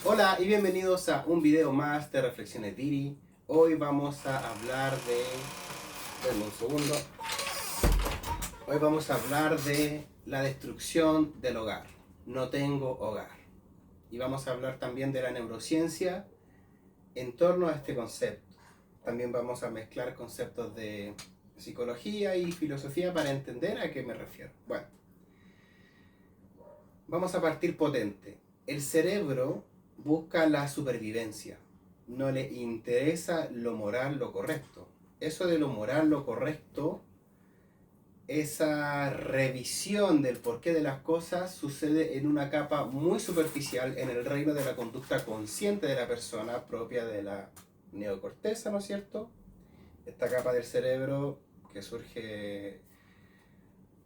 Hola y bienvenidos a un video más de Reflexiones Diri. Hoy vamos a hablar de... Denme un segundo. Hoy vamos a hablar de la destrucción del hogar. No tengo hogar. Y vamos a hablar también de la neurociencia en torno a este concepto. También vamos a mezclar conceptos de psicología y filosofía para entender a qué me refiero. Bueno, vamos a partir potente. El cerebro busca la supervivencia. No le interesa lo moral, lo correcto. Eso de lo moral, lo correcto, esa revisión del porqué de las cosas sucede en una capa muy superficial en el reino de la conducta consciente de la persona, propia de la neocorteza, ¿no es cierto? Esta capa del cerebro que surge,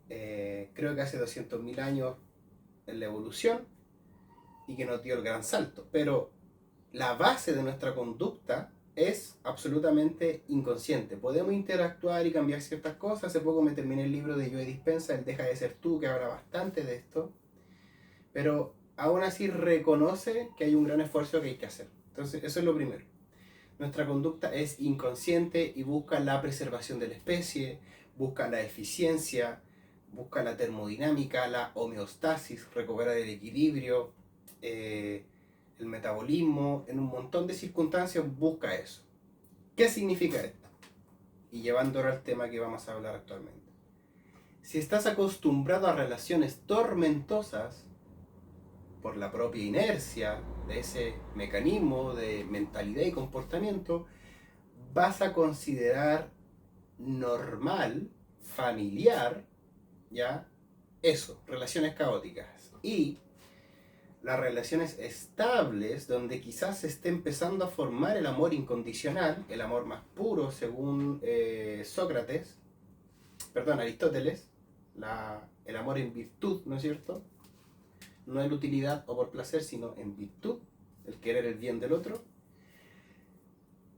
creo que hace 200.000 años en la evolución y que nos dio el gran salto. Pero la base de nuestra conducta es absolutamente inconsciente. Podemos interactuar y cambiar ciertas cosas. Hace poco me terminé el libro de Joe Dispenza, El Deja de Ser Tú, que habla bastante de esto. Pero aún así reconoce que hay un gran esfuerzo que hay que hacer. Entonces, eso es lo primero. Nuestra conducta es inconsciente y busca la preservación de la especie, busca la eficiencia, busca la termodinámica, la homeostasis, recuperar el equilibrio, el metabolismo, en un montón de circunstancias busca eso. ¿Qué significa esto? Y llevándolo al tema que vamos a hablar actualmente. Si estás acostumbrado a relaciones tormentosas por la propia inercia de ese mecanismo de mentalidad y comportamiento, vas a considerar normal, familiar, ¿ya? Eso, relaciones caóticas. Y las relaciones estables, donde quizás se esté empezando a formar el amor incondicional, el amor más puro según Aristóteles, el amor en virtud, ¿no es cierto? No en utilidad o por placer, sino en virtud, el querer el bien del otro.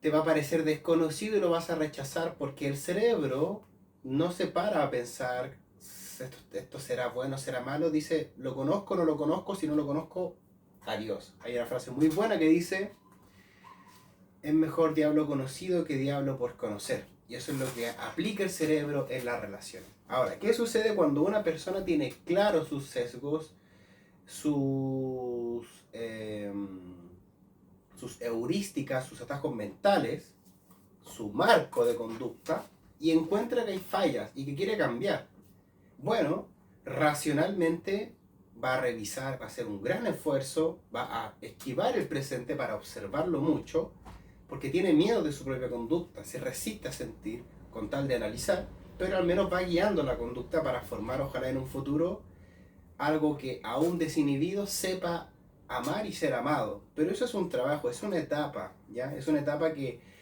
Te va a parecer desconocido y lo vas a rechazar porque el cerebro no se para a pensar esto será bueno, será malo. Dice, lo conozco, no lo conozco, si no lo conozco, adiós. Hay una frase muy buena que dice, es mejor diablo conocido que diablo por conocer. Y eso es lo que aplica el cerebro en las relaciones. Ahora, ¿qué sucede cuando una persona tiene claros sus sesgos, sus heurísticas, sus atajos mentales, su marco de conducta, y encuentra que hay fallas y que quiere cambiar? Bueno, racionalmente va a revisar, va a hacer un gran esfuerzo, va a esquivar el presente para observarlo mucho, porque tiene miedo de su propia conducta, se resiste a sentir con tal de analizar, pero al menos va guiando la conducta para formar, ojalá en un futuro, algo que aún desinhibido sepa amar y ser amado. Pero eso es un trabajo, es una etapa, ¿ya? Es una etapa que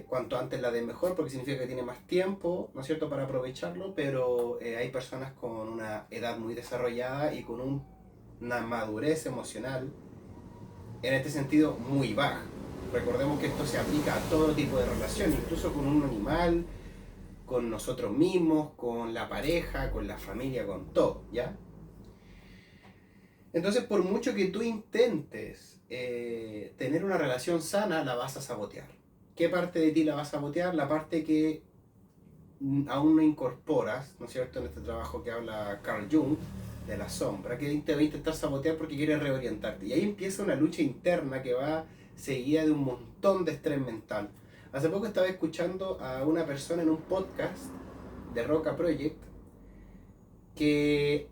cuanto antes la de mejor, porque significa que tiene más tiempo, ¿no es cierto?, para aprovecharlo, pero hay personas con una edad muy desarrollada y con una madurez emocional, en este sentido, muy baja. Recordemos que esto se aplica a todo tipo de relación, incluso con un animal, con nosotros mismos, con la pareja, con la familia, con todo, ¿ya? Entonces, por mucho que tú intentes tener una relación sana, la vas a sabotear. ¿Qué parte de ti la vas a sabotear? La parte que aún no incorporas, ¿no es cierto?, en este trabajo que habla Carl Jung, de la sombra, que te va a intentar sabotear porque quiere reorientarte. Y ahí empieza una lucha interna que va seguida de un montón de estrés mental. Hace poco estaba escuchando a una persona en un podcast de Roca Project que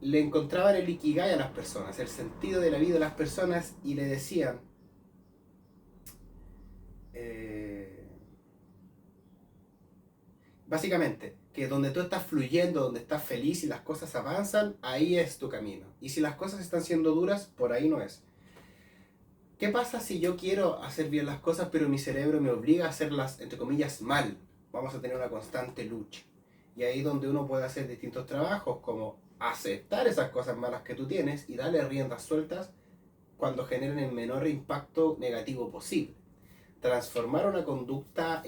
le encontraban el ikigai a las personas, el sentido de la vida de las personas, y le decían, básicamente, que donde tú estás fluyendo, donde estás feliz y las cosas avanzan, ahí es tu camino. Y si las cosas están siendo duras, por ahí no es. ¿Qué pasa si yo quiero hacer bien las cosas, pero mi cerebro me obliga a hacerlas, entre comillas, mal? Vamos a tener una constante lucha. Y ahí es donde uno puede hacer distintos trabajos, como aceptar esas cosas malas que tú tienes y darle riendas sueltas cuando generen el menor impacto negativo posible. Transformar una conducta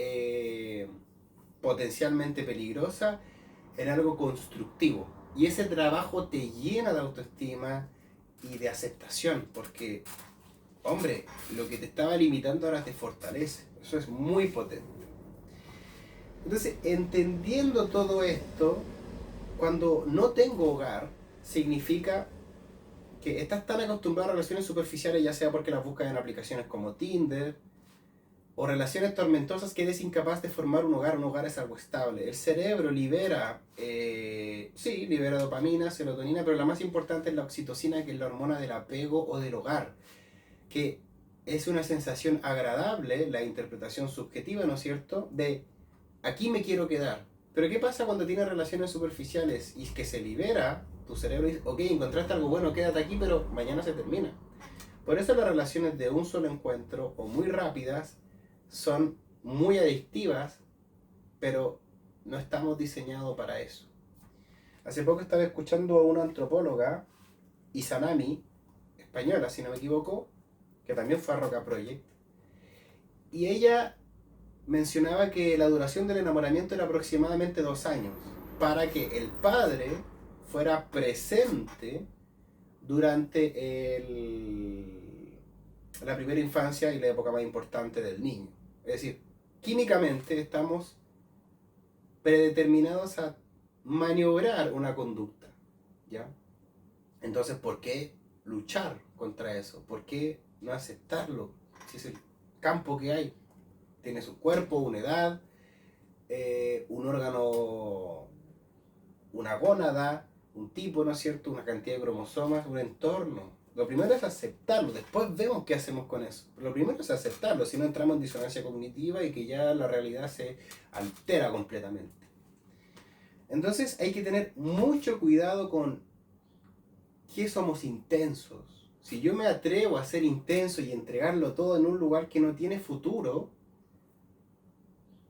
potencialmente peligrosa en algo constructivo. Y ese trabajo te llena de autoestima y de aceptación, porque, hombre, lo que te estaba limitando ahora te fortalece. Eso es muy potente. Entonces, entendiendo todo esto, cuando no tengo hogar, significa que estás tan acostumbrado a relaciones superficiales, ya sea porque las buscas en aplicaciones como Tinder, o relaciones tormentosas, que eres incapaz de formar un hogar. Un hogar es algo estable. El cerebro libera, sí, libera dopamina, serotonina, pero la más importante es la oxitocina, que es la hormona del apego o del hogar, que es una sensación agradable, la interpretación subjetiva, ¿no es cierto?, de aquí me quiero quedar. Pero ¿qué pasa cuando tienes relaciones superficiales y que se libera? Tu cerebro dice, ok, encontraste algo bueno, quédate aquí, pero mañana se termina. Por eso las relaciones de un solo encuentro o muy rápidas son muy adictivas, pero no estamos diseñados para eso. Hace poco estaba escuchando a una antropóloga, Izanami, española si no me equivoco, que también fue a Roca Project, y ella mencionaba que la duración del enamoramiento era aproximadamente 2 años, para que el padre fuera presente durante la primera infancia y la época más importante del niño. Es decir, químicamente estamos predeterminados a maniobrar una conducta, ¿ya? Entonces, ¿por qué luchar contra eso? ¿Por qué no aceptarlo? Si es el campo que hay, tienes un cuerpo, una edad, un órgano, una gónada, un tipo, ¿no es cierto?, una cantidad de cromosomas, un entorno. Lo primero es aceptarlo, después vemos qué hacemos con eso. Pero lo primero es aceptarlo, si no entramos en disonancia cognitiva y que ya la realidad se altera completamente. Entonces hay que tener mucho cuidado con qué somos intensos. Si yo me atrevo a ser intenso y entregarlo todo en un lugar que no tiene futuro,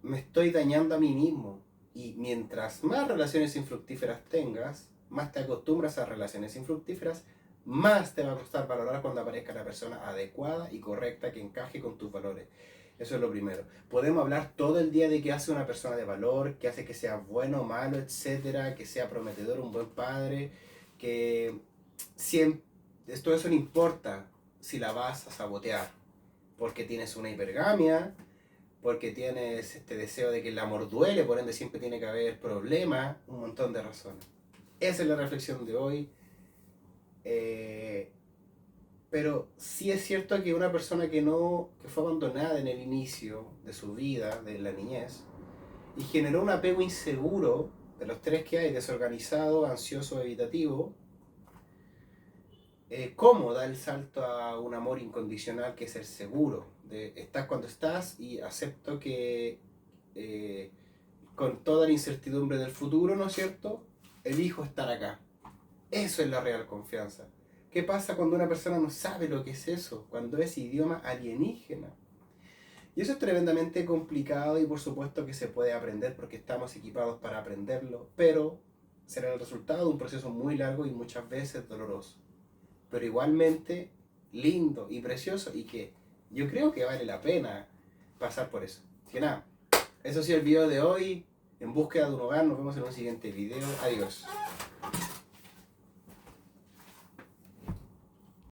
me estoy dañando a mí mismo. Y mientras más relaciones infructíferas tengas, más te acostumbras a relaciones infructíferas, más te va a costar valorar cuando aparezca la persona adecuada y correcta que encaje con tus valores. Eso es lo primero. Podemos hablar todo el día de qué hace una persona de valor, qué hace que sea bueno o malo, etcétera, que sea prometedor, un buen padre, que siempre, todo eso no importa si la vas a sabotear, porque tienes una hipergamia, porque tienes este deseo de que el amor duele, por ende siempre tiene que haber problemas, un montón de razones. Esa es la reflexión de hoy. Pero sí es cierto que una persona que fue abandonada en el inicio de su vida, de la niñez, y generó un apego inseguro, de los tres que hay, desorganizado, ansioso, evitativo, ¿cómo da el salto a un amor incondicional, que es el seguro? De estás cuando estás y acepto que con toda la incertidumbre del futuro, ¿no es cierto?, elijo estar acá. Eso es la real confianza. ¿Qué pasa cuando una persona no sabe lo que es eso? Cuando es idioma alienígena. Y eso es tremendamente complicado y por supuesto que se puede aprender porque estamos equipados para aprenderlo, pero será el resultado de un proceso muy largo y muchas veces doloroso. Pero igualmente lindo y precioso, y que yo creo que vale la pena pasar por eso. Así que nada, eso ha sido el video de hoy. En búsqueda de un hogar, nos vemos en un siguiente video. Adiós.